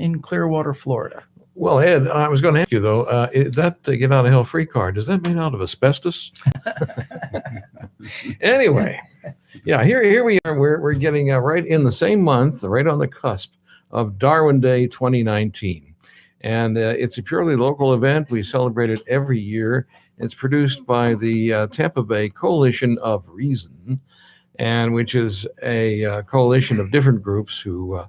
in Clearwater, Florida. Well, Ed, I was going to ask you, though, that get out of hell free card, is that made out of asbestos? Anyway, yeah, here we are. We're getting right in the same month, right on the cusp of Darwin Day 2019. And it's a purely local event. We celebrate it every year. It's produced by the Tampa Bay Coalition of Reason, and which is a coalition of different groups who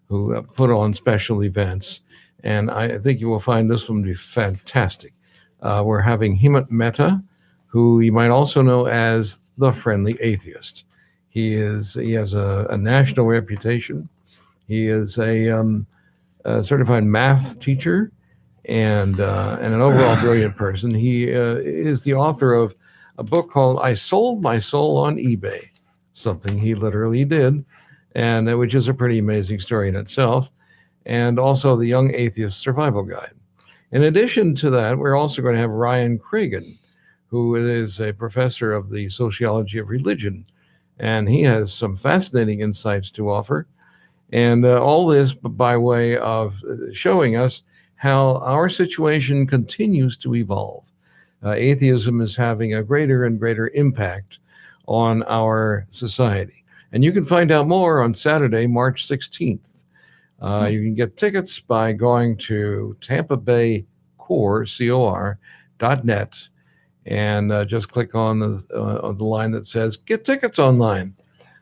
put on special events. And I think you will find this one to be fantastic. We're having Hemant Mehta, who you might also know as the Friendly Atheist. He has a national reputation. He is a certified math teacher and an overall brilliant person. He is the author of a book called "I Sold My Soul on eBay," something he literally did, and which is a pretty amazing story in itself. And also the Young Atheist Survival Guide. In addition to that, we're also going to have Ryan Cragen, who is a professor of the sociology of religion, and he has some fascinating insights to offer. And all this by way of showing us how our situation continues to evolve. Atheism is having a greater and greater impact on our society. And you can find out more on Saturday, March 16th. You can get tickets by going to tampabaycore.net and just click on the line that says "Get tickets online."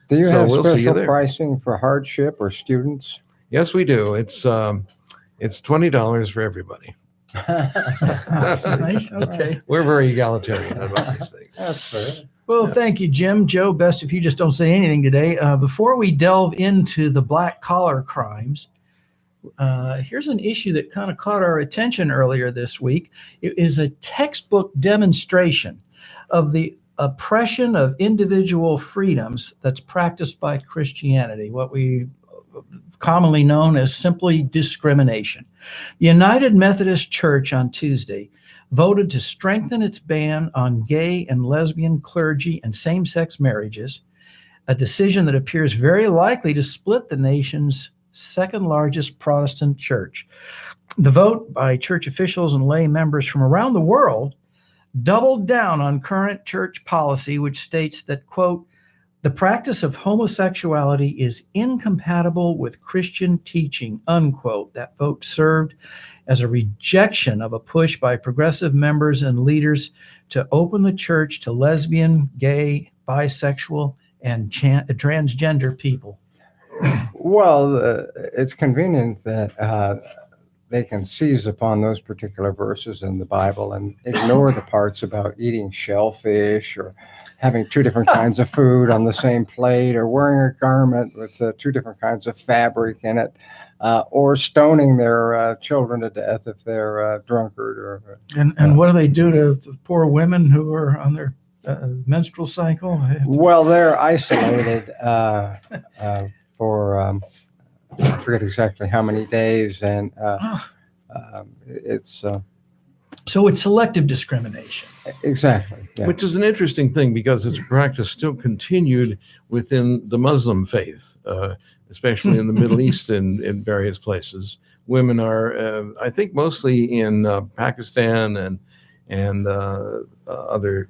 Do you have special pricing for hardship or students? Yes, we do. It's $20 for everybody. That's nice. Okay. We're very egalitarian about these things. That's fair. Well, thank you, Jim. Joe, best if you just don't say anything today. Before we delve into the black collar crimes, here's an issue that kind of caught our attention earlier this week. It is a textbook demonstration of the oppression of individual freedoms that's practiced by Christianity, what we commonly known as simply discrimination. The United Methodist Church on Tuesday voted to strengthen its ban on gay and lesbian clergy and same-sex marriages, a decision that appears very likely to split the nation's second largest Protestant church. The vote by church officials and lay members from around the world doubled down on current church policy, which states that, quote, "The practice of homosexuality is incompatible with Christian teaching," unquote. That vote served as a rejection of a push by progressive members and leaders to open the church to lesbian, gay, bisexual, and transgender people. Well, it's convenient that they can seize upon those particular verses in the Bible and ignore the parts about eating shellfish or having two different kinds of food on the same plate or wearing a garment with two different kinds of fabric in it, or stoning their children to death if they're a drunkard. And what do they do to poor women who are on their menstrual cycle? Well, they're isolated for I forget exactly how many days, and it's so it's selective discrimination. Exactly, yeah. Which is an interesting thing because its practice still continued within the Muslim faith, especially in the Middle East and in various places. Women are, I think, mostly in Pakistan and other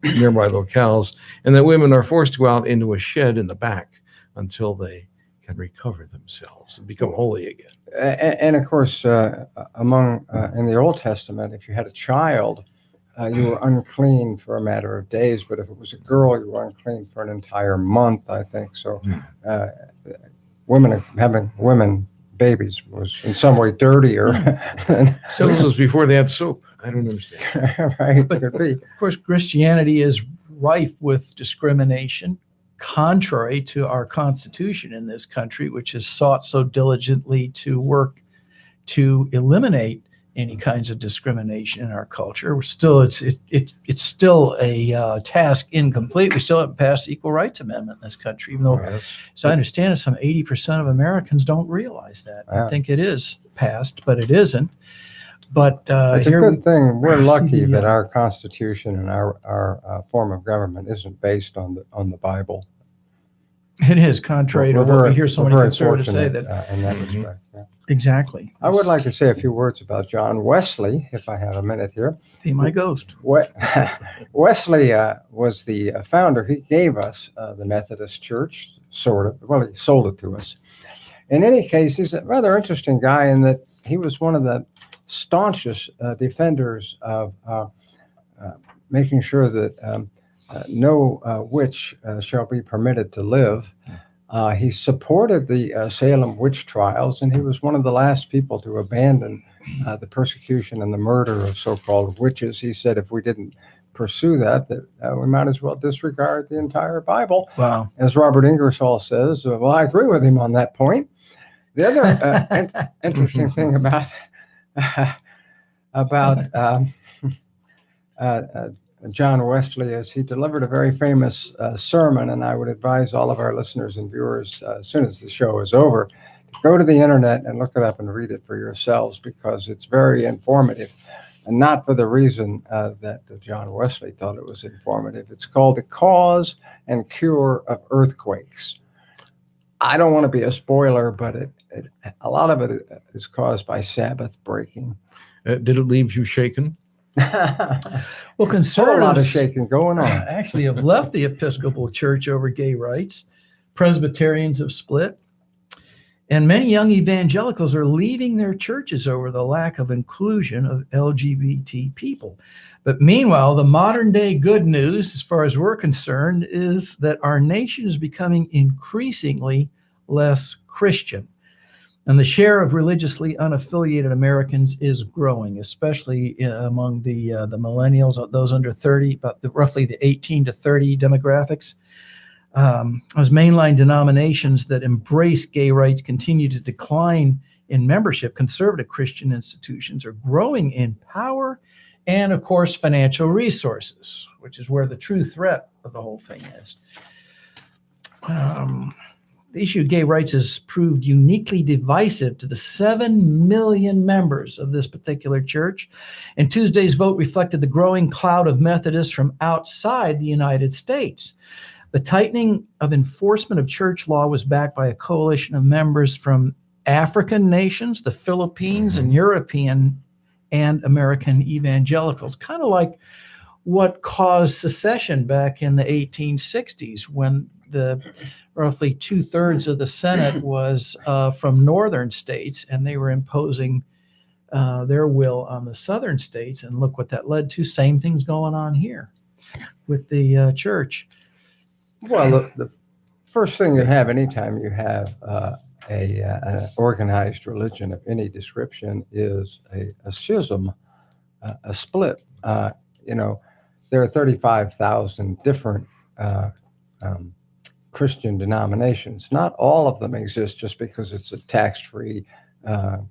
nearby locales, and that women are forced to go out into a shed in the back until they can recover themselves and become holy again. And of course, among in the Old Testament, if you had a child, you were unclean for a matter of days. But if it was a girl, you were unclean for an entire month, I think. So having babies was in some way dirtier. So this was before they had soap. I don't understand. Right, But could be. of course, Christianity is rife with discrimination, contrary to our Constitution in this country, which has sought so diligently to work to eliminate any kinds of discrimination in our culture. It's still a task incomplete. We still haven't passed the Equal Rights Amendment in this country, even though, as I understand it, some 80% of Americans don't realize that. I think it is passed, but it isn't. But it's a good thing. We're lucky that our Constitution and our form of government isn't based on the Bible. It is contrary to what we hear so many very conservatives say fortunate, that. in that Mhm. respect. Yeah. Exactly. I would like to say a few words about John Wesley, if I have a minute here. Be my ghost. Wesley was the founder. He gave us the Methodist Church, sort of. Well, he sold it to us. In any case, he's a rather interesting guy in that he was one of the staunchest defenders of making sure that no witch shall be permitted to live. He supported the Salem witch trials, and he was one of the last people to abandon the persecution and the murder of so-called witches. He said if we didn't pursue that we might as well disregard the entire Bible. Wow. As Robert Ingersoll says, well, I agree with him on that point. The other interesting thing about John Wesley is he delivered a very famous sermon, and I would advise all of our listeners and viewers, as soon as the show is over, to go to the internet and look it up and read it for yourselves, because it's very informative, and not for the reason that John Wesley thought it was informative. It's called The Cause and Cure of Earthquakes. I don't want to be a spoiler, but a lot of it is caused by Sabbath breaking. Did it leave you shaken? Well, There's a lot of conservatives shaking going on. actually have left the Episcopal Church over gay rights. Presbyterians have split. And many young evangelicals are leaving their churches over the lack of inclusion of LGBT people. But meanwhile, the modern day good news, as far as we're concerned, is that our nation is becoming increasingly less Christian. And the share of religiously unaffiliated Americans is growing, especially among the millennials, those under 30, about roughly the 18 to 30 demographics. As mainline denominations that embrace gay rights continue to decline in membership, conservative Christian institutions are growing in power and, of course, financial resources, which is where the true threat of the whole thing is. The issue of gay rights has proved uniquely divisive to the 7 million members of this particular church. And Tuesday's vote reflected the growing cloud of Methodists from outside the United States. The tightening of enforcement of church law was backed by a coalition of members from African nations, the Philippines, and European and American evangelicals, kind of like what caused secession back in the 1860s, when the roughly 2/3 of the Senate was from northern states, and they were imposing their will on the southern states. And look what that led to. Same thing's going on here with the church. Well, the first thing you have anytime you have an organized religion of any description is a schism, a split. There are 35,000 different Christian denominations. Not all of them exist just because it's a tax-free,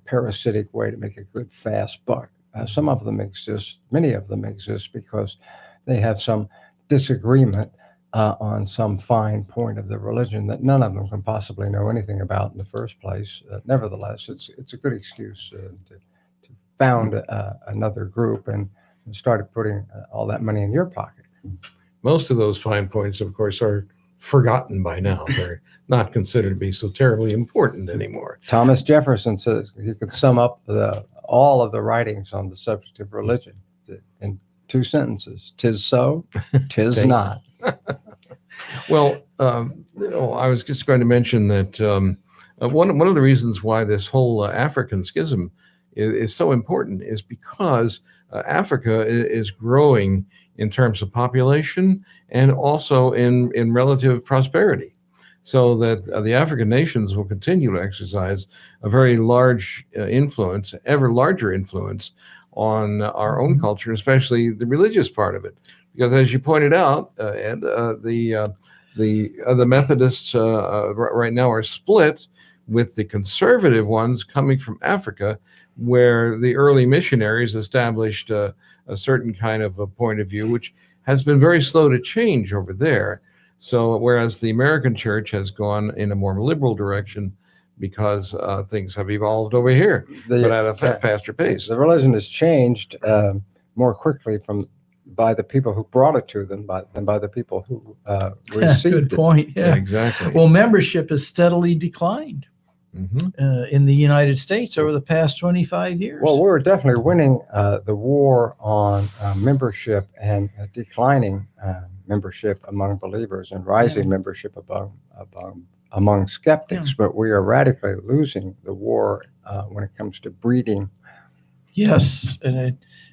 parasitic way to make a good, fast buck. Some of them exist, many of them exist because they have some disagreement on some fine point of the religion that none of them can possibly know anything about in the first place. Nevertheless, it's a good excuse to found another group and started putting all that money in your pocket. Most of those fine points, of course, are forgotten by now. They're not considered to be so terribly important anymore. Thomas Jefferson says you could sum up all of the writings on the subject of religion in 2 sentences: "'Tis so, 'tis not." Well, I was just going to mention that one of the reasons why this whole African schism is so important is because Africa is growing in terms of population and also in relative prosperity, so that the African nations will continue to exercise a very large influence, ever larger influence on our own culture, especially the religious part of it. Because as you pointed out, Ed, the Methodists right now are split, with the conservative ones coming from Africa, where the early missionaries established a certain kind of a point of view, which has been very slow to change over there. So whereas the American church has gone in a more liberal direction because things have evolved over here, but at a faster pace. The religion has changed more quickly from by the people who brought it to them than by the people who received Good point. Yeah, Yeah. exactly. Well, membership has steadily declined in the United States over the past 25 years. Well, we're definitely winning the war on membership and declining membership among believers and rising membership among skeptics. But we are radically losing the war when it comes to breeding. Yes.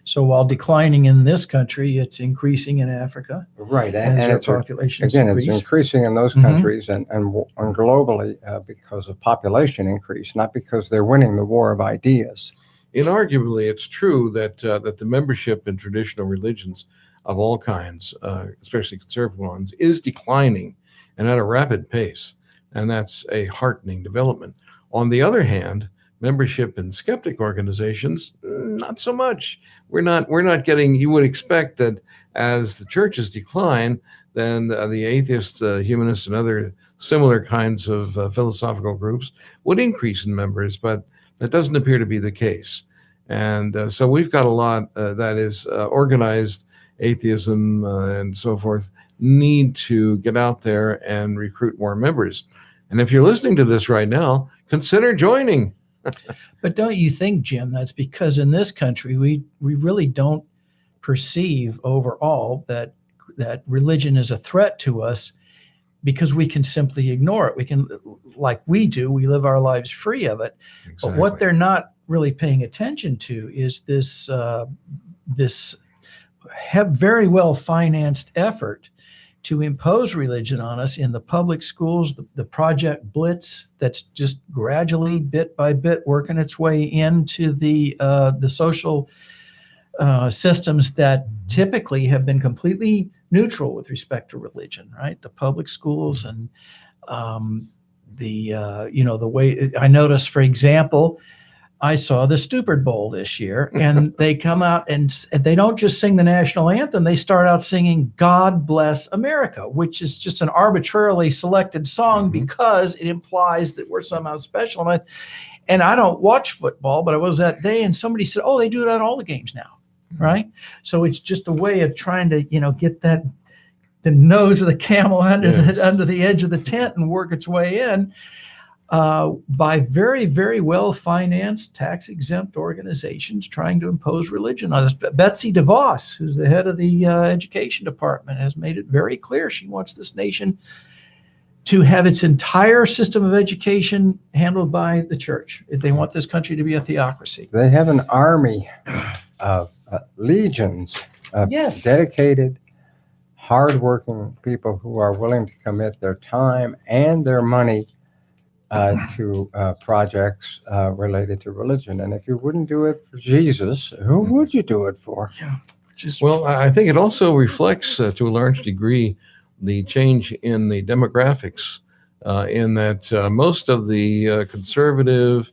So while declining in this country, it's increasing in Africa. Right. And And its population again, increase. it's increasing in those countries and globally because of population increase, not because they're winning the war of ideas. Inarguably, it's true that the membership in traditional religions of all kinds, especially conservative ones, is declining and at a rapid pace. And that's a heartening development. On the other hand, membership in skeptic organizations, not so much. We're not getting, you would expect that as the churches decline, then the atheists, humanists, and other similar kinds of philosophical groups would increase in members, but that doesn't appear to be the case. And so we've got a lot that is organized atheism and so forth need to get out there and recruit more members. And if you're listening to this right now, consider joining. But don't you think, Jim, that's because in this country, we really don't perceive overall that religion is a threat to us because we can simply ignore it. We can, like we do, we live our lives free of it. Exactly. But what they're not really paying attention to is this very well financed effort to impose religion on us in the public schools, the Project Blitz that's just gradually, bit by bit, working its way into the social systems that typically have been completely neutral with respect to religion, right? The public schools and the way I noticed, for example, I saw the Stupid Bowl this year, and they come out and they don't just sing the national anthem. They start out singing "God Bless America," which is just an arbitrarily selected song because it implies that we're somehow special. And I don't watch football, but I was that day, and somebody said, "Oh, they do it on all the games now," right? So it's just a way of trying to, get the nose of the camel under the edge of the tent and work its way in. By very, very well-financed, tax-exempt organizations trying to impose religion on us. Betsy DeVos, who's the head of the education department, has made it very clear she wants this nation to have its entire system of education handled by the church. They want this country to be a theocracy. They have an army of legions of dedicated, hardworking people who are willing to commit their time and their money to projects related to religion. And if you wouldn't do it for Jesus, who would you do it for? Yeah. Well, I think it also reflects to a large degree the change in the demographics in that most of the conservative,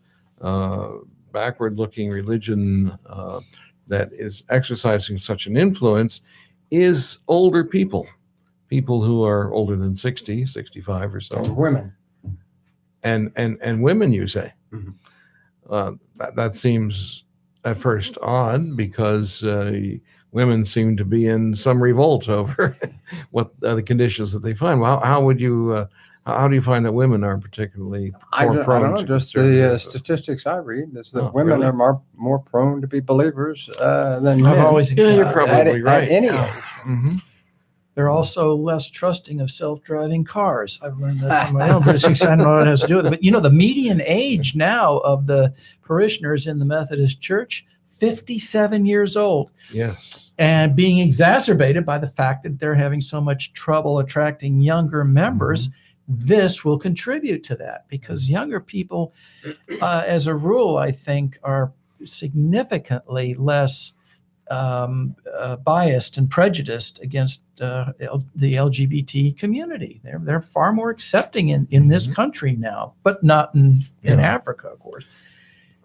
backward-looking religion that is exercising such an influence is older people who are older than 60, 65 or so. And women. And women, you say? That seems at first odd because women seem to be in some revolt over what the conditions that they find. Well, how do you find that women are particularly more prone? I don't know. Just the statistics I read is that women are more prone to be believers than men. I've always you're probably right. At any age. They're also less trusting of self-driving cars. I've learned that from my own business. I don't know what it has to do with it. But, the median age now of the parishioners in the Methodist Church, 57 years old. Yes. And being exacerbated by the fact that they're having so much trouble attracting younger members. This will contribute to that because younger people, as a rule, I think, are significantly less biased and prejudiced against the LGBT community. They're far more accepting in this country now, but not in Africa, of course.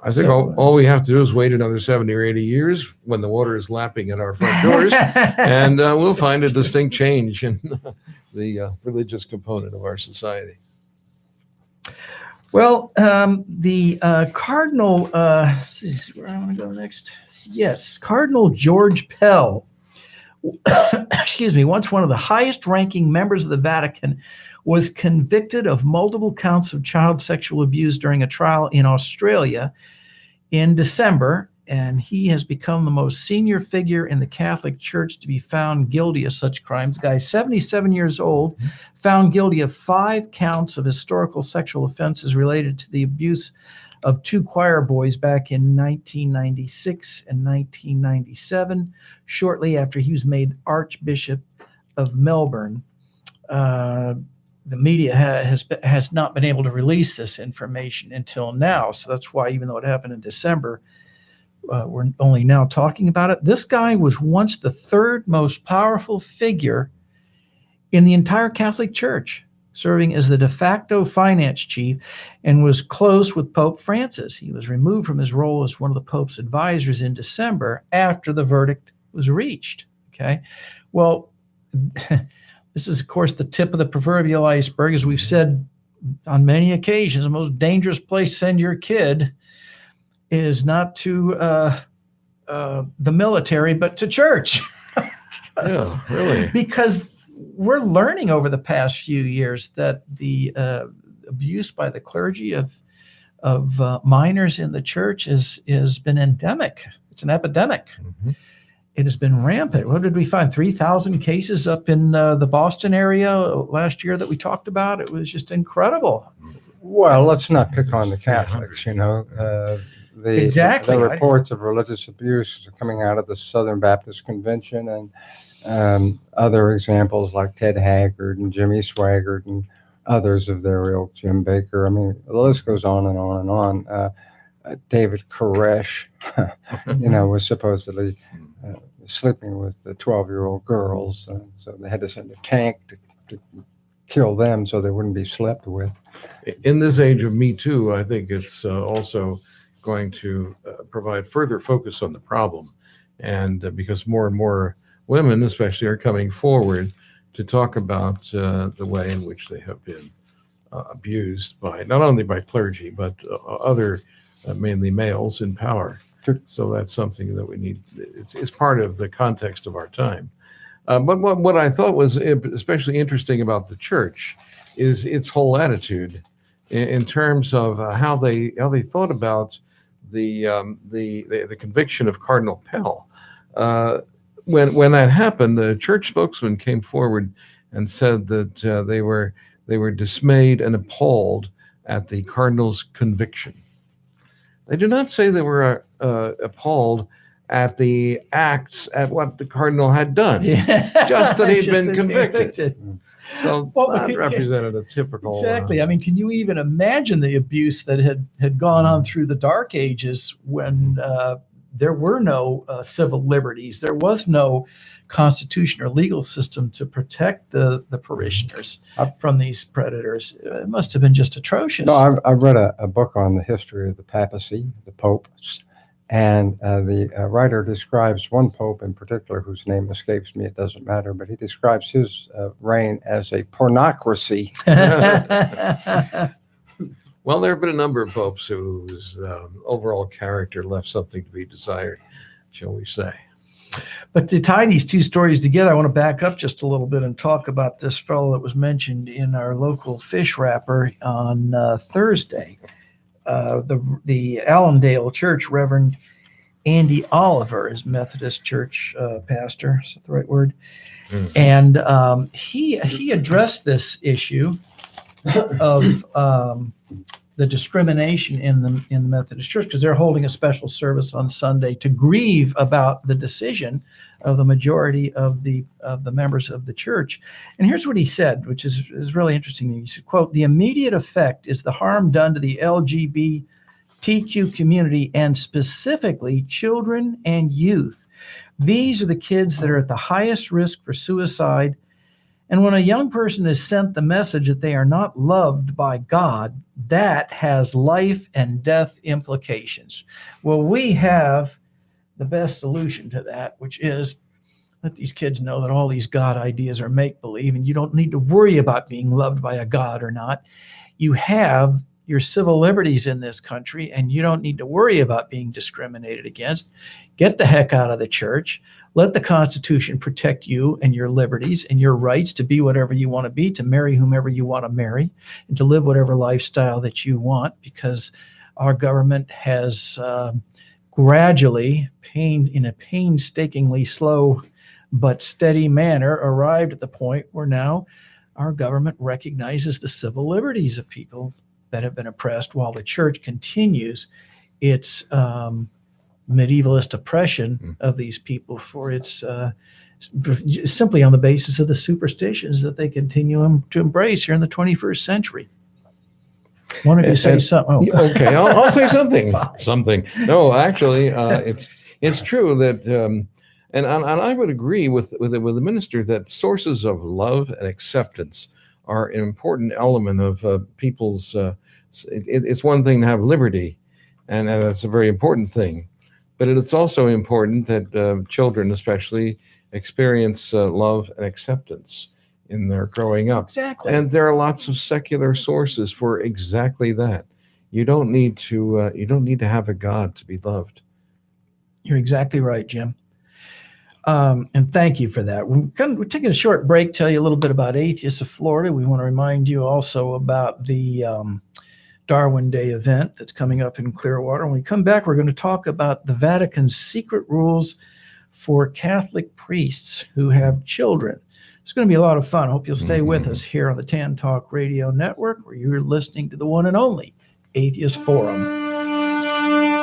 I think all we have to do is wait another 70 or 80 years when the water is lapping at our front doors, and we'll find a distinct change in the religious component of our society. Well, the Cardinal, where I want to go next. Yes, Cardinal George Pell excuse me, once one of the highest ranking members of the Vatican, was convicted of multiple counts of child sexual abuse during a trial in Australia in December, and he has become the most senior figure in the Catholic Church to be found guilty of such crimes. The guy's 77 years old, found guilty of 5 counts of historical sexual offenses related to the abuse of 2 choir boys back in 1996 and 1997, shortly after he was made Archbishop of Melbourne. The media has not been able to release this information until now. So that's why, even though it happened in December, we're only now talking about it. This guy was once the 3rd most powerful figure in the entire Catholic Church, serving as the de facto finance chief, and was close with Pope Francis. He was removed from his role as one of the Pope's advisors in December after the verdict was reached. Okay. Well, this is, of course, the tip of the proverbial iceberg. As we've said on many occasions, the most dangerous place to send your kid is not to the military, but to church. Yeah, really. Because we're learning over the past few years that the abuse by the clergy of minors in the church has been endemic. It's an epidemic. Mm-hmm. It has been rampant. What did we find? 3,000 cases up in the Boston area last year that we talked about. It was just incredible. Well, let's not pick on the Catholics, Exactly. The reports of religious abuse coming out of the Southern Baptist Convention and other examples like Ted Haggard and Jimmy Swaggart and others of their ilk, Jim Baker. I mean, the list goes on and on and on. David Koresh, was supposedly sleeping with the 12-year-old girls. So they had to send a tank to kill them so they wouldn't be slept with. In this age of Me Too, I think it's also going to provide further focus on the problem. And because more and more women, especially, are coming forward to talk about the way in which they have been abused by not only by clergy, but other mainly males in power. So that's something that we need. It's part of the context of our time. But what I thought was especially interesting about the church is its whole attitude in terms of how they thought about the conviction of Cardinal Pell. When that happened, the church spokesman came forward and said that they were dismayed and appalled at the cardinal's conviction. They do not say they were appalled at the acts, at what the cardinal had done, just that he'd been convicted. So that represented a typical... Exactly. I mean, can you even imagine the abuse that had gone on through the Dark Ages when there were no civil liberties? There was no constitution or legal system to protect the parishioners from these predators. It must have been just atrocious. No, I read a book on the history of the papacy, the popes, and the writer describes one pope in particular whose name escapes me. It doesn't matter, but he describes his reign as a pornocracy. Well, there have been a number of popes whose overall character left something to be desired, shall we say. But to tie these two stories together, I want to back up just a little bit and talk about this fellow that was mentioned in our local fish wrapper on Thursday. The Allendale Church, Reverend Andy Oliver is Methodist Church pastor. Is that the right word? Mm-hmm. And he addressed this issue of the discrimination in the Methodist Church, because they're holding a special service on Sunday to grieve about the decision of the majority of the members of the church. And here's what he said, which is really interesting. He said, quote, "The immediate effect is the harm done to the LGBTQ community, and specifically children and youth. These are the kids that are at the highest risk for suicide. And when a young person is sent the message that they are not loved by God, that has life and death implications." Well, we have the best solution to that, which is let these kids know that all these God ideas are make-believe, and you don't need to worry about being loved by a God or not. You have your civil liberties in this country, and you don't need to worry about being discriminated against. Get the heck out of the church. Let the Constitution protect you and your liberties and your rights to be whatever you want to be, to marry whomever you want to marry, and to live whatever lifestyle that you want, because our government has gradually, in a painstakingly slow but steady manner, arrived at the point where now our government recognizes the civil liberties of people that have been oppressed, while the church continues its medievalist oppression of these people for its simply on the basis of the superstitions that they continue to embrace here in the 21st century. Wanted to say something. Oh. Okay, I'll say something. Fine. Something. No, actually, it's true that, and I would agree with the minister that sources of love and acceptance are an important element of people's. It's one thing to have liberty, and that's a very important thing, but it's also important that children, especially, experience love and acceptance in their growing up. Exactly. And there are lots of secular sources for exactly that. You don't need to have a God to be loved. You're exactly right, Jim. And thank you for that. We're taking a short break, tell you a little bit about Atheists of Florida. We want to remind you also about the Darwin Day event that's coming up in Clearwater. When we come back, we're going to talk about the Vatican's secret rules for Catholic priests who have children. It's going to be a lot of fun. I hope you'll stay with us here on the Tan Talk Radio Network, where you're listening to the one and only Atheist Forum.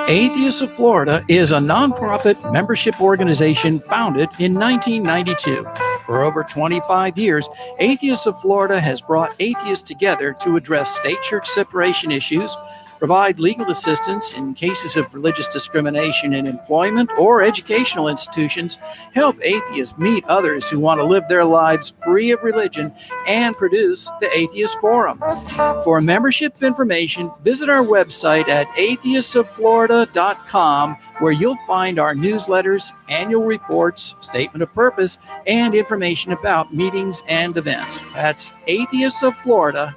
Atheists of Florida is a nonprofit membership organization founded in 1992. For over 25 years, Atheists of Florida has brought atheists together to address state-church separation issues, provide legal assistance in cases of religious discrimination in employment or educational institutions, help atheists meet others who want to live their lives free of religion, and produce the Atheist Forum. For membership information, visit our website at atheistofflorida.com, where you'll find our newsletters, annual reports, statement of purpose, and information about meetings and events. That's atheistofflorida.com.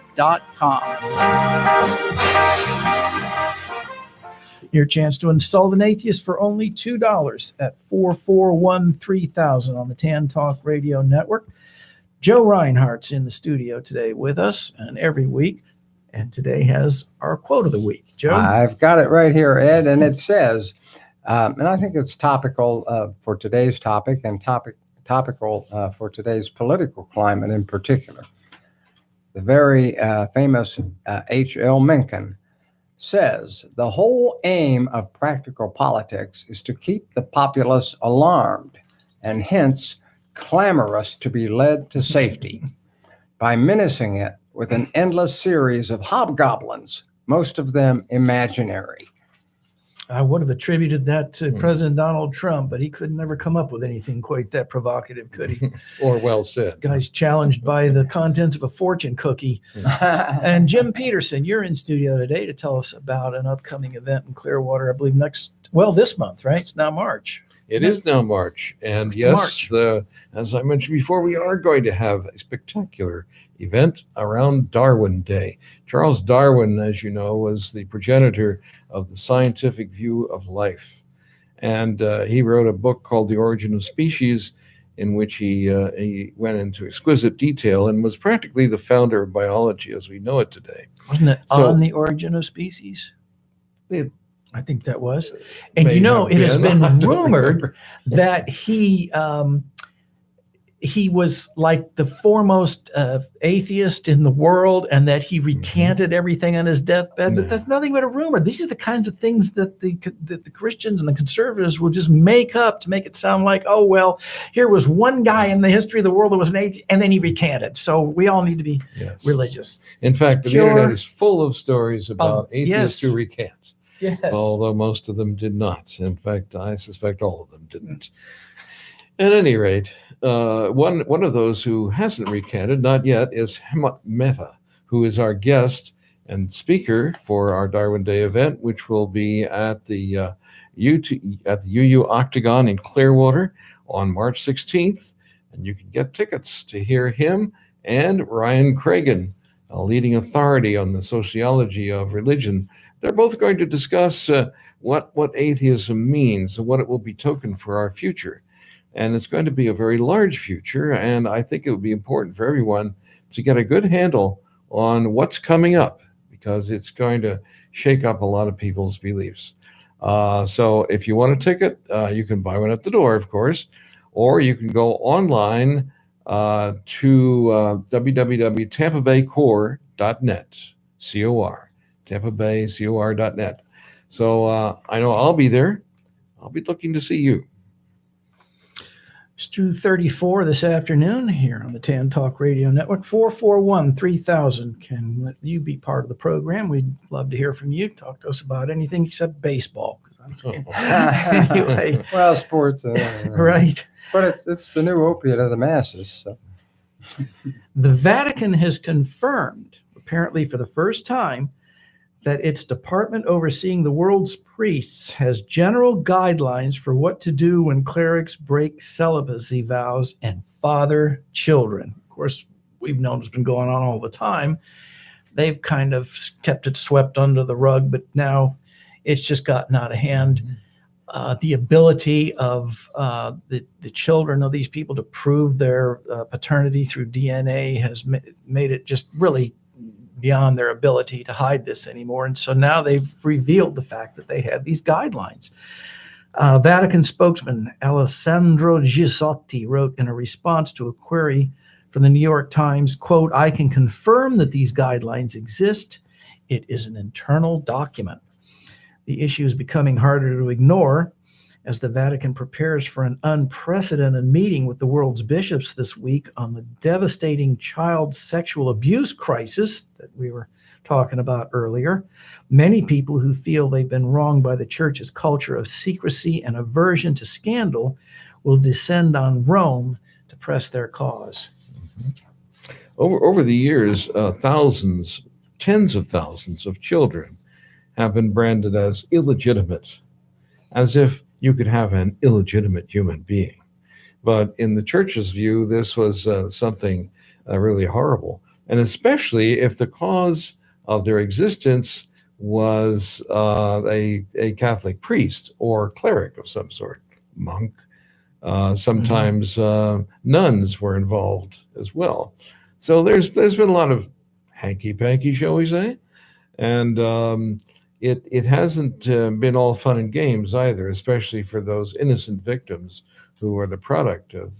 Your chance to insult an atheist for only $2 at 441-3000 on the Tan Talk Radio Network. Joe Reinhardt's in the studio today with us, and every week, and today has our quote of the week. Joe? I've got it right here, Ed, and it says, and I think it's topical for today's topic and topical for today's political climate in particular. The very famous H.L. Mencken says, the whole aim of practical politics is to keep the populace alarmed and hence clamorous to be led to safety by menacing it with an endless series of hobgoblins, most of them imaginary. I would have attributed that to President Donald Trump, but he could never come up with anything quite that provocative, could he? Or well said. Guy's challenged by the contents of a fortune cookie. And Jim Peterson, you're in studio today to tell us about an upcoming event in Clearwater, I believe this month, right? It's now March. It is now March. And yes, as I mentioned before, we are going to have a spectacular event around Darwin Day. Charles Darwin, as you know, was the progenitor of the scientific view of life. And he wrote a book called The Origin of Species, in which he went into exquisite detail and was practically the founder of biology as we know it today. Wasn't it On the Origin of Species? I think that was. And you know, it has been rumored that he was like the foremost atheist in the world, and that he recanted everything on his deathbed. But that's nothing but a rumor. These are the kinds of things that the Christians and the conservatives will just make up to make it sound like, oh, well, here was one guy in the history of the world that was an atheist, and then he recanted. So we all need to be religious. In fact, the internet is full of stories about atheists who recant. Yes. Although most of them did not. In fact, I suspect all of them didn't. At any rate, one of those who hasn't recanted, not yet, is Hemant Mehta, who is our guest and speaker for our Darwin Day event, which will be at the UU Octagon in Clearwater on March 16th. And you can get tickets to hear him and Ryan Cragen a leading authority on the sociology of religion. They're both going to discuss what atheism means and what it will betoken for our future. And it's going to be a very large future, and I think it would be important for everyone to get a good handle on what's coming up, because it's going to shake up a lot of people's beliefs. So if you want a ticket, you can buy one at the door, of course, or you can go online to www.tampabaycore.net, C-O-R, tampabaycor.net. So I know I'll be there. I'll be looking to see you. It's 2:34 this afternoon here on the Tan Talk Radio Network. 441-3000. Can you be part of the program? We'd love to hear from you. Talk to us about anything except baseball. Anyway. Well, sports. Right. But it's the new opiate of the masses. So. The Vatican has confirmed, apparently for the first time, that its department overseeing the world's priests has general guidelines for what to do when clerics break celibacy vows and father children. Of course, we've known it's been going on all the time. They've kind of kept it swept under the rug, but now it's just gotten out of hand. The ability of the children of these people to prove their paternity through DNA has made it just really beyond their ability to hide this anymore. And so now they've revealed the fact that they have these guidelines. Vatican spokesman Alessandro Gisotti wrote in a response to a query from the New York Times, quote, "I can confirm that these guidelines exist. It is an internal document. The issue is becoming harder to ignore as the Vatican prepares for an unprecedented meeting with the world's bishops this week on the devastating child sexual abuse crisis that we were talking about earlier. Many people who feel they've been wronged by the church's culture of secrecy and aversion to scandal will descend on Rome to press their cause." Over the years, thousands, tens of thousands of children have been branded as illegitimate, as if you could have an illegitimate human being. But in the church's view, this was something really horrible, and especially if the cause of their existence was a Catholic priest or cleric of some sort, monk. Sometimes nuns were involved as well. So there's been a lot of hanky-panky, shall we say, and it hasn't been all fun and games either, especially for those innocent victims who are the product of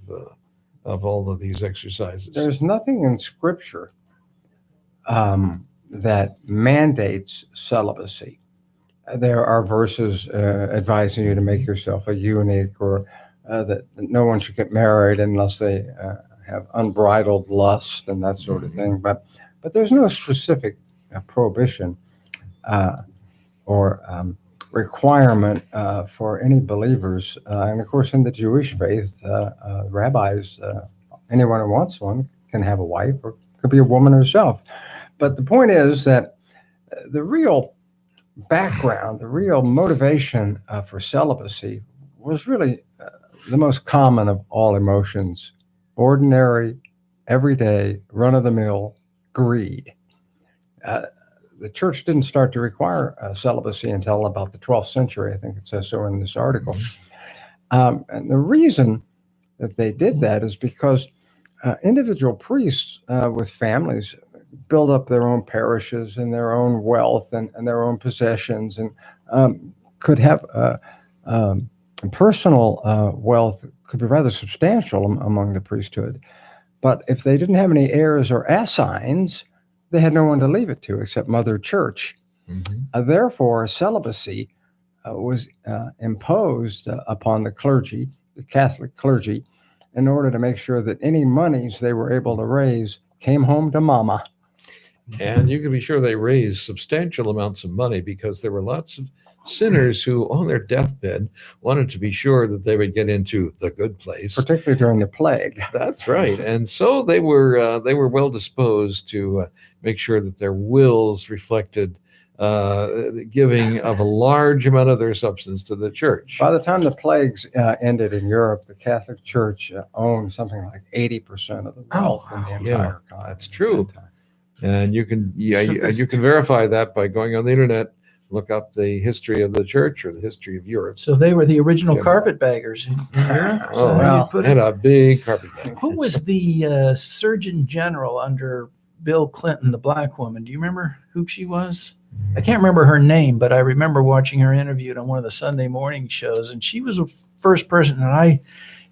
all of these exercises. There's nothing in Scripture that mandates celibacy. There are verses advising you to make yourself a eunuch, or that no one should get married unless they have unbridled lust and that sort of thing. But there's no specific prohibition or requirement for any believers. And of course, in the Jewish faith, rabbis, anyone who wants one can have a wife, or could be a woman herself. But the point is that the real background, the real motivation for celibacy was really the most common of all emotions: ordinary, everyday, run-of-the-mill greed. The church didn't start to require celibacy until about the 12th century. I think it says so in this article. And the reason that they did that is because individual priests with families build up their own parishes and their own wealth and their own possessions, and could have personal wealth could be rather substantial among the priesthood. But if they didn't have any heirs or assigns, they had no one to leave it to except Mother Church. Therefore, celibacy was imposed upon the clergy, the Catholic clergy, in order to make sure that any monies they were able to raise came home to Mama. And you can be sure they raised substantial amounts of money, because there were lots of sinners who, on their deathbed, wanted to be sure that they would get into the good place, Particularly during the plague. That's right. And so they were well disposed to make sure that their wills reflected the giving of a large amount of their substance to the church. By the time the plagues ended in Europe, the Catholic Church owned something like 80% of the wealth in the entire continent. That's true. And you can this- you can verify that by going on the internet, look up the history of the church or the history of Europe. So they were the original Yeah. carpetbaggers in Europe. Is that Oh, how you well, put and it? a big carpet bag. Who was the Surgeon General under Bill Clinton, the black woman? Do you remember who she was? I can't remember her name, but I remember watching her interviewed on one of the Sunday morning shows, and she was the first person that I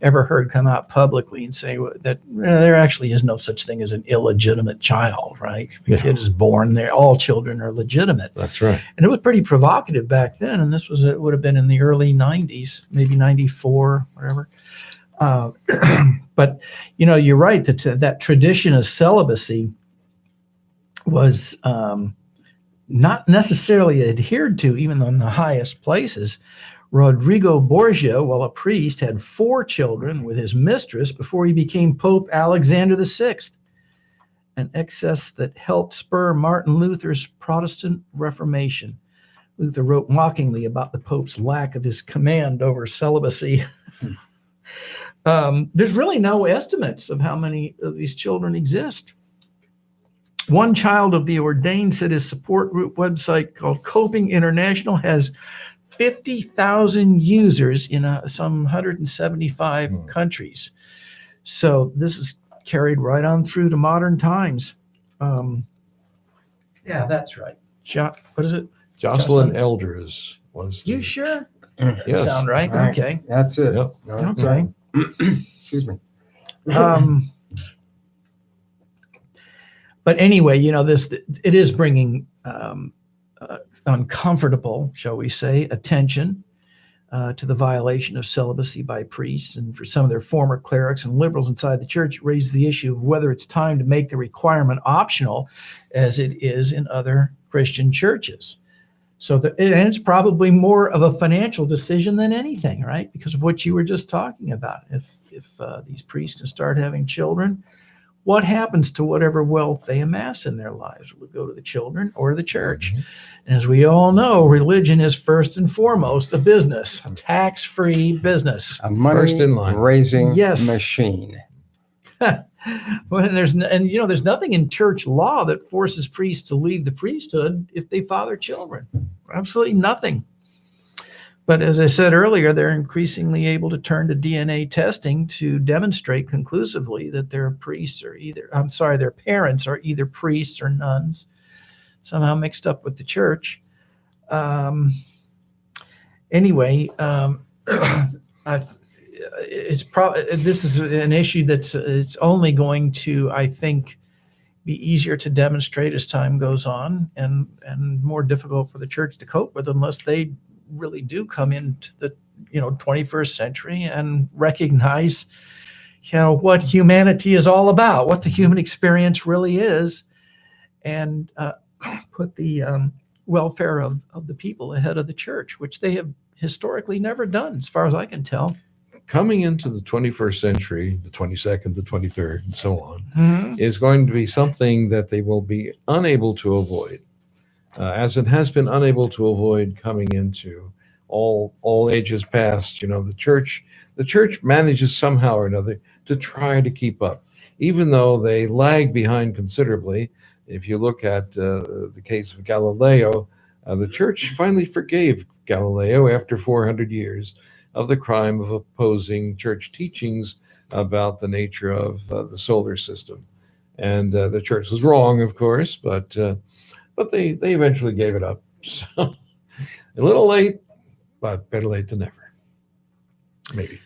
ever heard come out publicly and say that there actually is no such thing as an illegitimate child, right? The Yeah. kid is born there. All children are legitimate. That's right. And it was pretty provocative back then. And it would have been in the early 90s, maybe 94, whatever. But, you're right that tradition of celibacy was not necessarily adhered to even in the highest places. Rodrigo Borgia, while a priest, had 4 children with his mistress before he became Pope Alexander VI, an excess that helped spur Martin Luther's Protestant Reformation. Luther wrote mockingly about the Pope's lack of his command over celibacy. There's really no estimates of how many of these children exist. One child of the ordained said his support group website called Coping International has 50,000 users in some 175 countries. So this is carried right on through to modern times. Yeah, that's right. What is it? Jocelyn Elders was. You sure? Yes. Sound right? Right. Okay. That's it. Yep. No, that's Okay. right. Excuse me. But anyway, it is bringing uncomfortable, shall we say, attention to the violation of celibacy by priests. And for some of their former clerics and liberals inside the church, it raised the issue of whether it's time to make the requirement optional as it is in other Christian churches. And it's probably more of a financial decision than anything, right? Because of what you were just talking about. If these priests can start having children, what happens to whatever wealth they amass in their lives? Will it go to the children or the church? Mm-hmm. And as we all know, religion is first and foremost a business, a tax-free business. A First in line. money-raising Yes. machine. There's nothing in church law that forces priests to leave the priesthood if they father children. Absolutely nothing. But as I said earlier, they're increasingly able to turn to DNA testing to demonstrate conclusively that their parents are either priests or nuns, somehow mixed up with the church. This is an issue it's only going to, I think, be easier to demonstrate as time goes on, and more difficult for the church to cope with unless they really do come into the 21st century and recognize what humanity is all about, what the human experience really is, and put the welfare of the people ahead of the church, which they have historically never done, as far as I can tell. Coming into the 21st century, the 22nd, the 23rd, and so on, Mm-hmm. is going to be something that they will be unable to avoid, as it has been unable to avoid coming into all ages past. The church manages somehow or another to try to keep up, even though they lag behind considerably. If you look at the case of Galileo, the church finally forgave Galileo after 400 years of the crime of opposing church teachings about the nature of the solar system. And the church was wrong, of course, but they eventually gave it up. So, a little late, but better late than never. Maybe.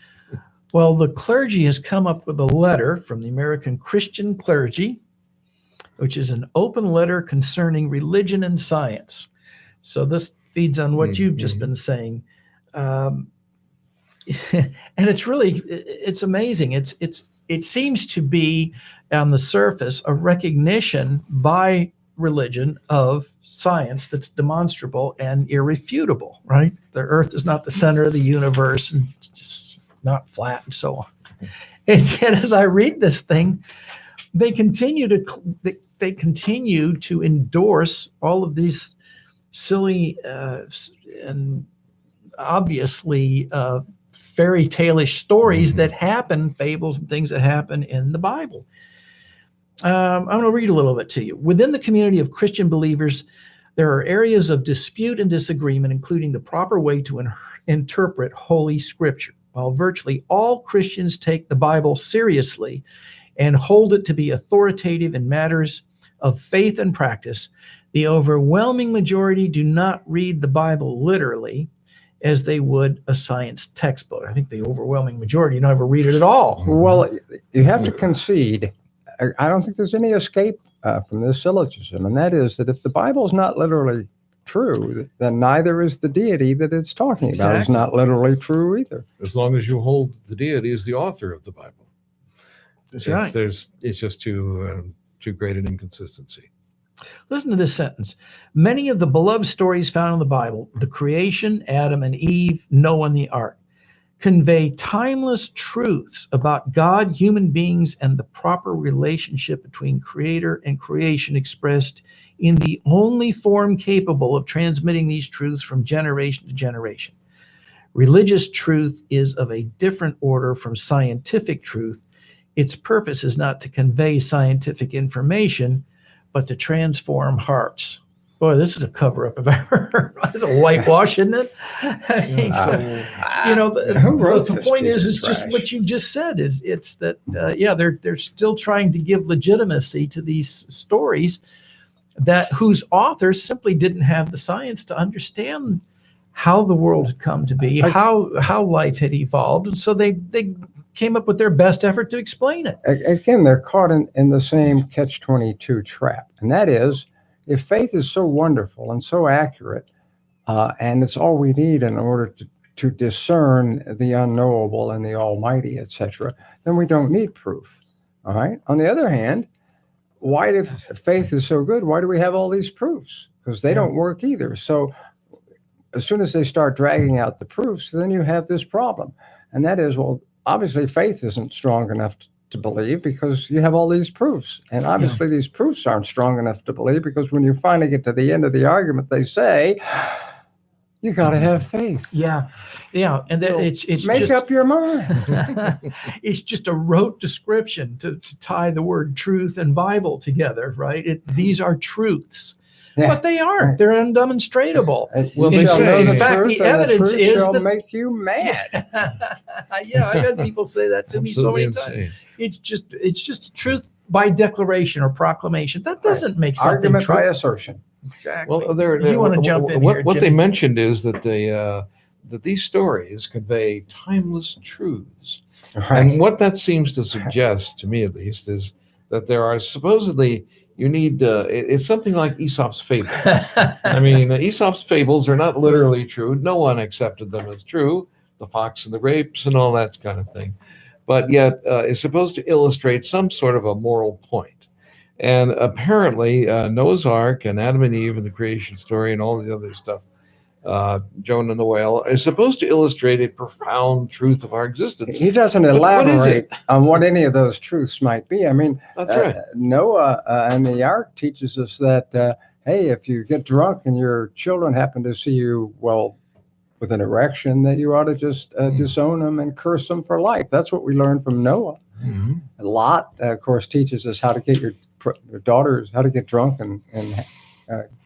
Well, the clergy has come up with a letter from the American Christian Clergy, which is an open letter concerning religion and science. So this feeds on what you've just been saying. And it's amazing. It seems to be on the surface a recognition by religion of science that's demonstrable and irrefutable, right? The earth is not the center of the universe and it's just not flat and so on. And yet, as I read this thing, they continue to endorse all of these silly and obviously fairy tale-ish stories that happen, fables and things that happen in the Bible. I'm going to read a little bit to you. Within the community of Christian believers, there are areas of dispute and disagreement, including the proper way to interpret Holy Scripture. While virtually all Christians take the Bible seriously and hold it to be authoritative in matters of faith and practice, the overwhelming majority do not read the Bible literally as they would a science textbook. I think the overwhelming majority don't ever read it at all. Well, you have to concede. I don't think there's any escape from this syllogism, and that is that if the Bible is not literally true, then neither is the deity that it's talking about. It's not literally true either. As long as you hold the deity as the author of the Bible. That's right. It's just too great an inconsistency. Listen to this sentence. Many of the beloved stories found in the Bible, the creation, Adam and Eve, Noah and the ark, convey timeless truths about God, human beings, and the proper relationship between creator and creation expressed in the only form capable of transmitting these truths from generation to generation. Religious truth is of a different order from scientific truth. Its purpose is not to convey scientific information, but to transform hearts. Boy, this is a cover-up of ever. It's a whitewash, isn't it? The point is just what you just said. It's that they're still trying to give legitimacy to these stories whose authors simply didn't have the science to understand how the world had come to be, how life had evolved, and so they came up with their best effort to explain it. Again, they're caught in the same catch-22 trap, and that is, if faith is so wonderful and so accurate, and it's all we need in order to discern the unknowable and the almighty, etc., then we don't need proof. All right. On the other hand, if faith is so good, why do we have all these proofs? Because they don't work either. So as soon as they start dragging out the proofs, then you have this problem. And that is, well, obviously faith isn't strong enough to believe because you have all these proofs. And obviously these proofs aren't strong enough to believe because when you finally get to the end of the argument, they say, you got to have faith. Yeah. And that it's make just, up your mind. It's just a rote description to tie the word truth and Bible together, right? These are truths. Yeah. But they aren't. They're undemonstratable. Well, they say, in fact, the evidence is shall that make you mad. I've had people say that to me so many times. It's just truth by declaration or proclamation. That doesn't make something argument true. By assertion. Exactly. Well, you want to jump in here, what Jim? they mentioned is that that these stories convey timeless truths, and what that seems to suggest, to me at least, is that there are supposedly. You need, it's something like Aesop's fables. I mean, Aesop's fables are not literally true. No one accepted them as true, the fox and the grapes and all that kind of thing. But yet it's supposed to illustrate some sort of a moral point. And apparently Noah's Ark and Adam and Eve and the creation story and all the other stuff, Jonah and the whale, is supposed to illustrate a profound truth of our existence. He doesn't elaborate on what any of those truths might be. I mean, that's right. Noah and the ark teaches us that, hey, if you get drunk and your children happen to see you, with an erection, that you ought to just disown them and curse them for life. That's what we learned from Noah. Mm-hmm. Lot, of course, teaches us how to get your daughters, how to get drunk and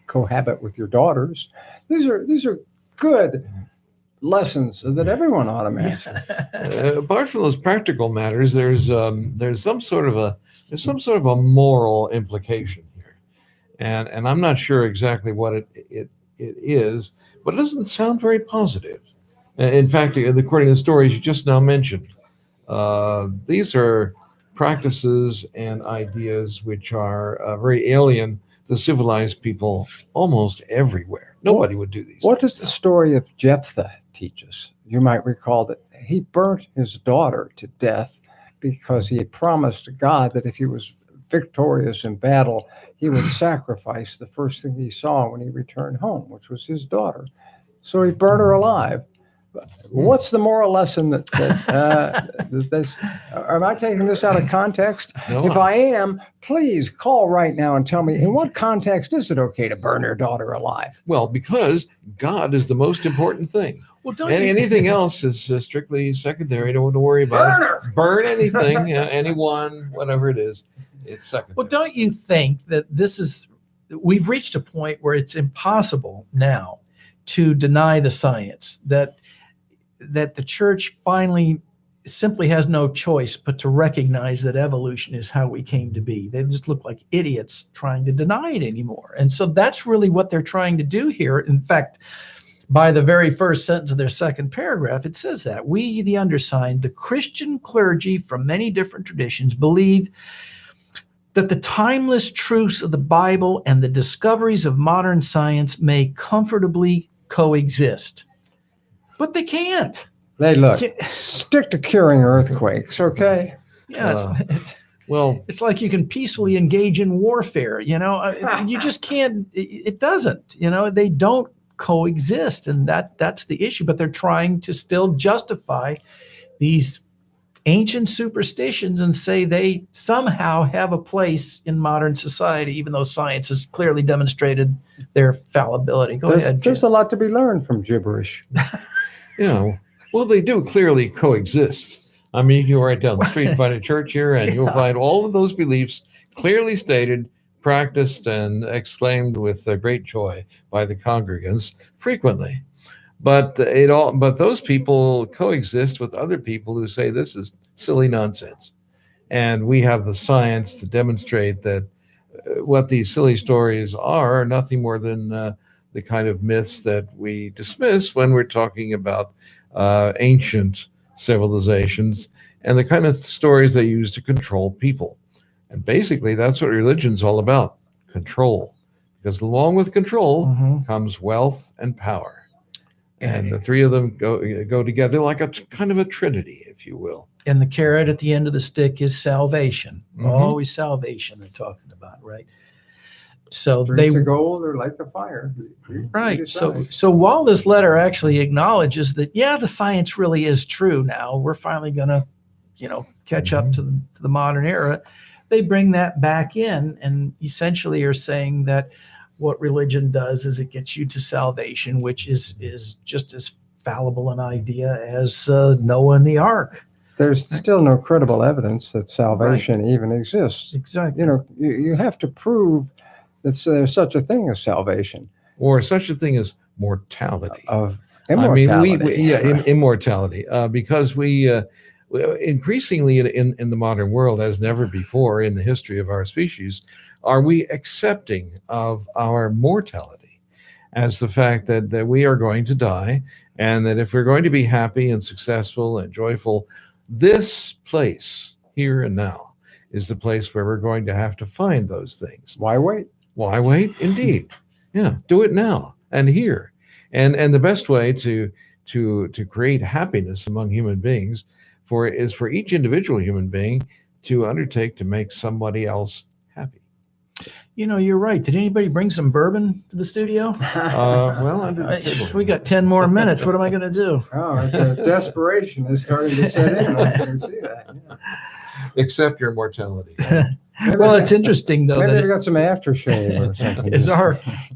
cohabit with your daughters. These are good lessons that everyone ought to master. Apart from those practical matters, there's some sort of a moral implication here, and I'm not sure exactly what it is, but it doesn't sound very positive. In fact, according to the stories you just now mentioned, these are practices and ideas which are very alien to civilized people almost everywhere. Nobody would do these. What does the story of Jephthah teach us? You might recall that he burnt his daughter to death because he had promised to God that if he was victorious in battle, he would sacrifice the first thing he saw when he returned home, which was his daughter. So he burned her alive. What's the moral lesson that this? Am I taking this out of context? No. If I am, please call right now and tell me in what context is it okay to burn your daughter alive? Well, because God is the most important thing. Well, anything else is strictly secondary. Don't worry about Burn her. Burn anything, anyone, whatever it is. It's second. Well, don't you think that we've reached a point where it's impossible now to deny the science, that the church finally simply has no choice but to recognize that evolution is how we came to be? They just look like idiots trying to deny it anymore. And so that's really what they're trying to do here. In fact, by the very first sentence of their second paragraph, it says that we, the undersigned, the Christian clergy from many different traditions, believe that the timeless truths of the Bible and the discoveries of modern science may comfortably coexist. But they can't. They stick to curing earthquakes, okay? Yeah, well, it's like you can peacefully engage in warfare, you just can't, it doesn't, they don't coexist, and that's the issue. But they're trying to still justify these ancient superstitions and say they somehow have a place in modern society, even though science has clearly demonstrated their fallibility. Go ahead, there's a lot to be learned from gibberish. Well, they do clearly coexist. I mean, you go right down the street, find a church here, and you'll find all of those beliefs clearly stated, practiced, and exclaimed with great joy by the congregants frequently. But those people coexist with other people who say this is silly nonsense, and we have the science to demonstrate that what these silly stories are nothing more than the kind of myths that we dismiss when we're talking about ancient civilizations and the kind of stories they use to control people. And basically, that's what religion's all about: control. Because along with control comes wealth and power. And the three of them go together like a kind of a trinity, if you will. And the carrot at the end of the stick is salvation. Always salvation they're talking about, right? So Streets of gold or like a fire. Right. So while this letter actually acknowledges that, the science really is true now, we're finally going to, catch up to the modern era, they bring that back in and essentially are saying that what religion does is it gets you to salvation, which is just as fallible an idea as Noah and the ark. There's still no credible evidence that salvation even exists. Exactly. You have to prove that there's such a thing as salvation. Or such a thing as mortality. Of immortality. Immortality. Because we increasingly in the modern world, as never before in the history of our species, are we accepting of our mortality as the fact that we are going to die, and that if we're going to be happy and successful and joyful, this place here and now is the place where we're going to have to find those things. Why wait? Why wait? Indeed. Yeah, do it now and here. And the best way to create happiness among human beings is for each individual human being to undertake to make somebody else happy. You're right. Did anybody bring some bourbon to the studio? Well, under the table. We got 10 more minutes. What am I going to do? Oh, the desperation is starting to set in. I can see that. Yeah. Accept your mortality. Well, it's interesting though. Maybe they got some aftershave or something.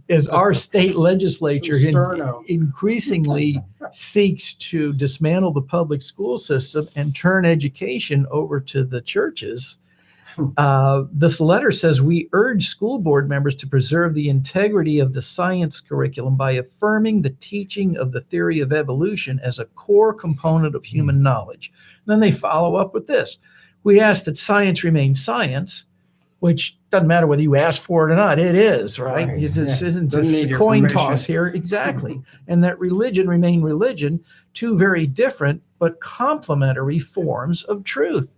As our state legislature increasingly seeks to dismantle the public school system and turn education over to the churches, this letter says we urge school board members to preserve the integrity of the science curriculum by affirming the teaching of the theory of evolution as a core component of human knowledge. And then they follow up with this. We ask that science remain science, which doesn't matter whether you ask for it or not. It is, right? It isn't a coin toss here. Exactly. And that religion remain religion, two very different but complementary forms of truth.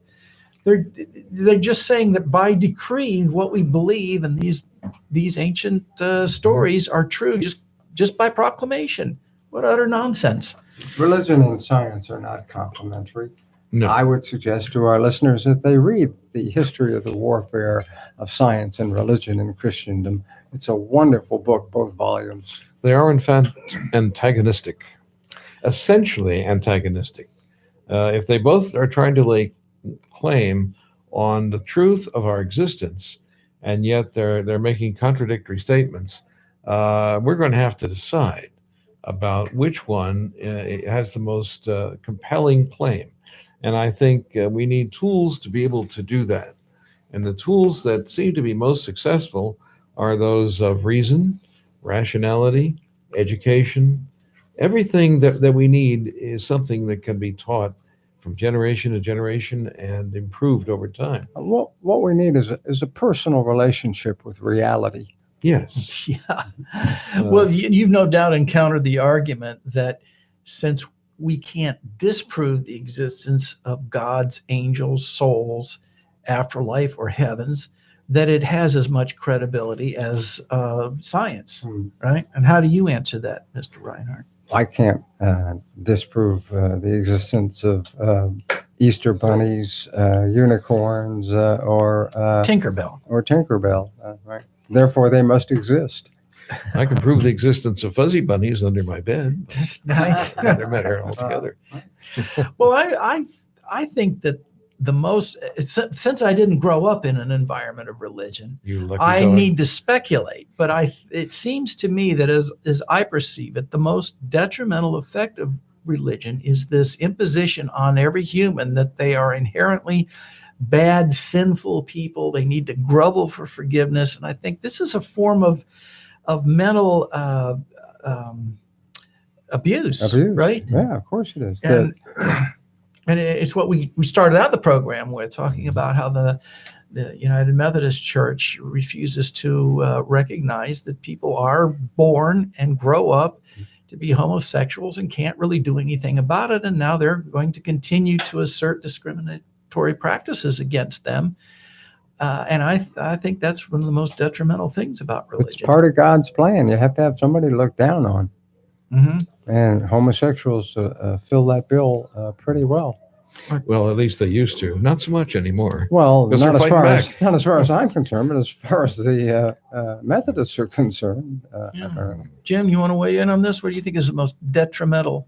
They're just saying that by decree, what we believe in these ancient stories are true just by proclamation. What utter nonsense. Religion and science are not complementary. No. I would suggest to our listeners that they read the history of the warfare of science and religion in Christendom. It's a wonderful book, both volumes. They are, in fact, antagonistic, essentially antagonistic. If they both are trying to lay claim on the truth of our existence, and yet they're making contradictory statements, we're going to have to decide about which one has the most compelling claim. And I think we need tools to be able to do that. And the tools that seem to be most successful are those of reason, rationality, education. Everything that we need is something that can be taught from generation to generation and improved over time. What we need is a personal relationship with reality. Yes. Yeah. Well, you've no doubt encountered the argument that since we can't disprove the existence of gods, angels, souls, afterlife, or heavens, that it has as much credibility as science, right? And how do you answer that, Mr. Reinhardt? I can't disprove the existence of Easter bunnies, unicorns, or Tinkerbell. Tinkerbell. Right. Therefore, they must exist. I can prove the existence of fuzzy bunnies under my bed. That's nice. Another matter altogether. Well, I think that the most, since I didn't grow up in an environment of religion, You lucky I dog. need to speculate, but it seems to me that as I perceive it, the most detrimental effect of religion is this imposition on every human that they are inherently bad, sinful people. They need to grovel for forgiveness. And I think this is a form of mental abuse, right? Yeah, of course it is. And it's what we started out the program with, talking about how the United Methodist Church refuses to recognize that people are born and grow up to be homosexuals and can't really do anything about it. And now they're going to continue to assert discriminatory practices against them. And I think that's one of the most detrimental things about religion. It's part of God's plan. You have to have somebody to look down on. Mm-hmm. And homosexuals fill that bill pretty well. Well, at least they used to. Not so much anymore. Well, Because not they're as fighting far as I'm concerned, but as far as the Methodists are concerned. Jim, you want to weigh in on this? What do you think is the most detrimental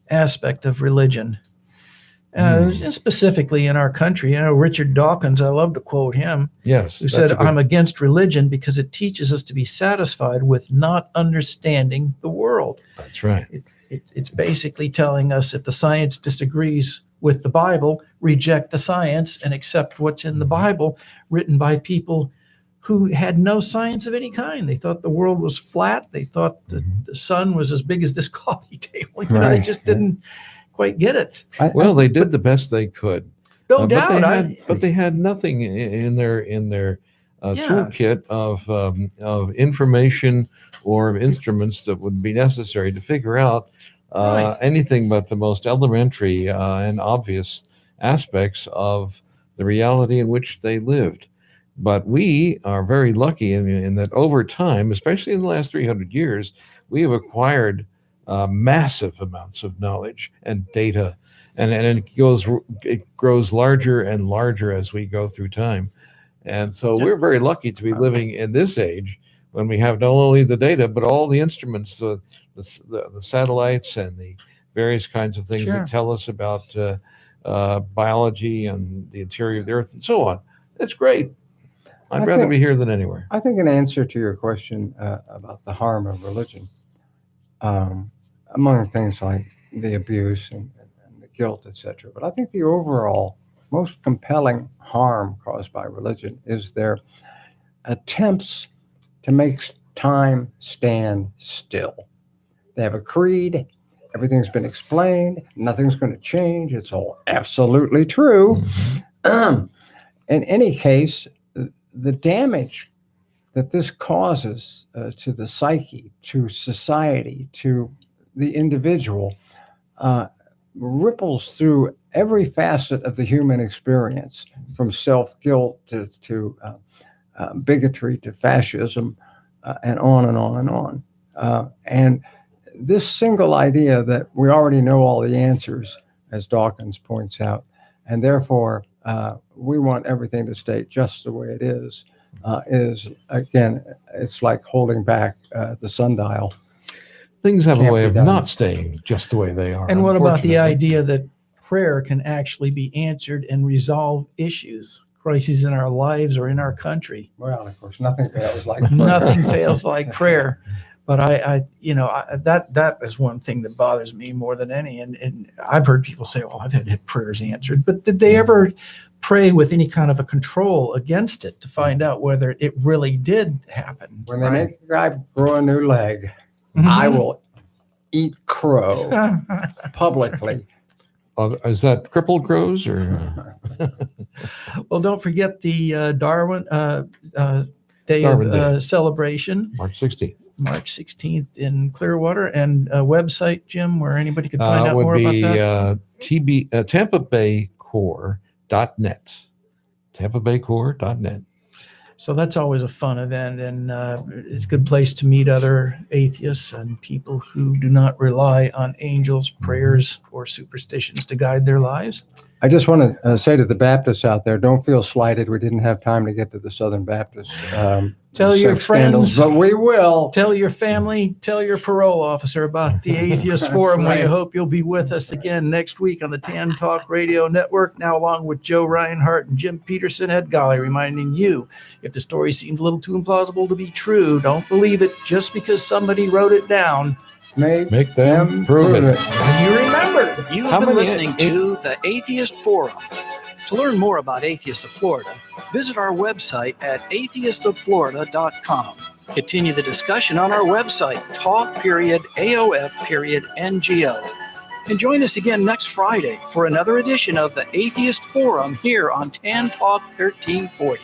aspect of religion? Specifically in our country, Richard Dawkins, I love to quote him, Yes. who that's said, a good- I'm against religion because it teaches us to be satisfied with not understanding the world. That's right. It's basically telling us if the science disagrees with the Bible, reject the science and accept what's in the Bible, written by people who had no science of any kind. They thought the world was flat. They thought the sun was as big as this coffee table. They Right. just didn't quite get it. Well, they did the best they could. No doubt. But they had nothing in their toolkit of information or instruments that would be necessary to figure out Right. anything but the most elementary and obvious aspects of the reality in which they lived. But we are very lucky in that over time, especially in the last 300 years, we have acquired massive amounts of knowledge and data, and it grows larger and larger as we go through time. And so we're very lucky to be living in this age when we have not only the data but all the instruments, the satellites and the various kinds of things that tell us about biology and the interior of the earth and so on. It's great. I'd rather be here than anywhere. I think an answer to your question about the harm of religion, among things like the abuse and the guilt, etc. But I think the overall most compelling harm caused by religion is their attempts to make time stand still. They have a creed. Everything's been explained. Nothing's going to change. It's all absolutely true. In any case, the damage that this causes to the psyche, to society, to the individual, ripples through every facet of the human experience, from self-guilt to bigotry to fascism, and on and on and on. And this single idea that we already know all the answers, as Dawkins points out, and therefore we want everything to stay just the way it is again, it's like holding back the sundial. Things have a Can't way be of done. not staying just the way they are. And what about the unfortunately. idea that prayer can actually be answered and resolve issues, crises in our lives or in our country? Well, of course, nothing fails like Nothing fails like prayer. But that is one thing that bothers me more than any. And I've heard people say, "Oh, I've had prayers answered," but did they ever pray with any kind of a control against it to find out whether it really did happen. When they make a guy grow a new leg, Mhm. I will eat crow publicly. Is that crippled crows or? Well, don't forget the Darwin Day Darwin of Day. celebration, March 16th. March 16th in Clearwater, and a website, Jim, where anybody can find out more about that. TampaBayCorps.net. TampaBayCorps.net. So that's always a fun event, and it's a good place to meet other atheists and people who do not rely on angels, prayers, or superstitions to guide their lives. I just want to say to the Baptists out there, don't feel slighted. We didn't have time to get to the Southern Baptist Tell your sex scandals, friends, but we will. tell your family, tell your parole officer about the Atheist That's Forum. right. We hope you'll be with us again next week on the Tan Talk Radio Network, now along with Joe Reinhardt and Jim Peterson, Ed Golly, reminding you, if the story seems a little too implausible to be true, don't believe it just because somebody wrote it down. Make them prove it. And you remember, You How have been many listening to the Atheist Forum. To learn more about Atheists of Florida, visit our website at atheistofflorida.com. Continue the discussion on our website, talk.aof.ngo. And join us again next Friday for another edition of the Atheist Forum here on Tan Talk 1340.